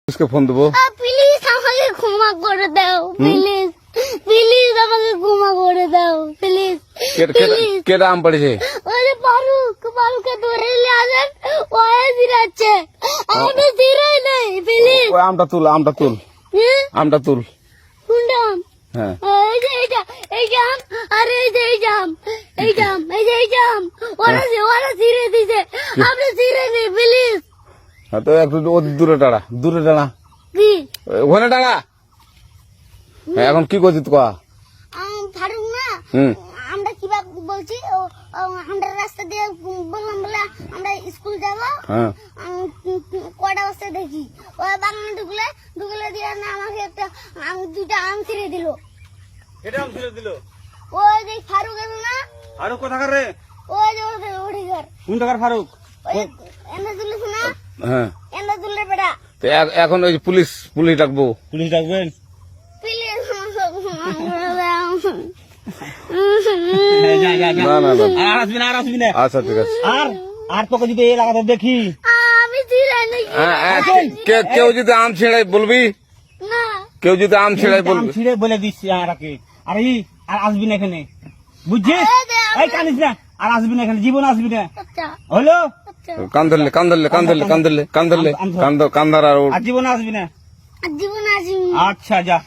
পুলিশকে ফোন দেবো। প্লিজ আমাকে ক্ষমা করে দাও, প্লিজ প্লিজ আমাকে ক্ষমা করে দাও, প্লিজ প্লিজ। কেটা আম পড়েছে? ওই যে ফারুককে ধরে নিয়ে আসেন, ও জিরাচ্ছে, আমি জিরাই নাই, প্লিজ। ওই আমটা তুল, আমটা তুল, আমটা তুল। কোনটা আম? হ্যাঁ এই যে এই জাম, আর এই যে এই জাম, এই জাম, এই যে এই জাম, ওরা জিরে দিছে, আপনি জিরে নেই, প্লিজ। হ্যাঁ, তো একটু দূরে দাঁড়া, দূরে দাঁড়া, কি ওখানে দাঁড়া। হ্যাঁ, এখন কি করছিস তুই? ফারুক না, হুম আমরা কিভাবে বলছি, আমরা রাস্তা দিয়ে বললাম বলে আমরা স্কুল যাবো, হ্যাঁ কটা বস্তা দেখি ওই বাগানে ঢুকলে দিয়ে না আমাকে একটা দুইটা আম ছিঁড়ে দিল। এটা আম ছিঁড়ে দিল? ওই যে ফারুক এলো না, ফারুক কোথাকার রে? ওই যে ওঠে ঘর, কোন টাকার ফারুক? এনে তুলিস না, হ্যাঁ। এনে তুললে বেটা, তো এখন ওই যে পুলিশ ডাকবো। পুলিশ ডাকবেন? প্লিজ যা যা যা, না না না, আর আসবি না, আর আসবি না। আচ্ছা ঠিক আছে। আর তোকে যদি এই এলাকাতে দেখি, আমি ছিঁড়ে নাকি কেউ যদি আম ছেড়াই বলবি, না, কেউ যদি আম ছেড়াই আম বলবি। ছিঁড়ে বলে দিচ্ছি আর আর আসবি না এখানে, বুঝছিস? এই কানিস না, আর আসবি না এখানে, জীবন আসবি না, আচ্ছা হলো? আচ্ছা, কান ধরলে কান্দার আর আর জীবন আসবি না। জীবন আসি। আচ্ছা যা।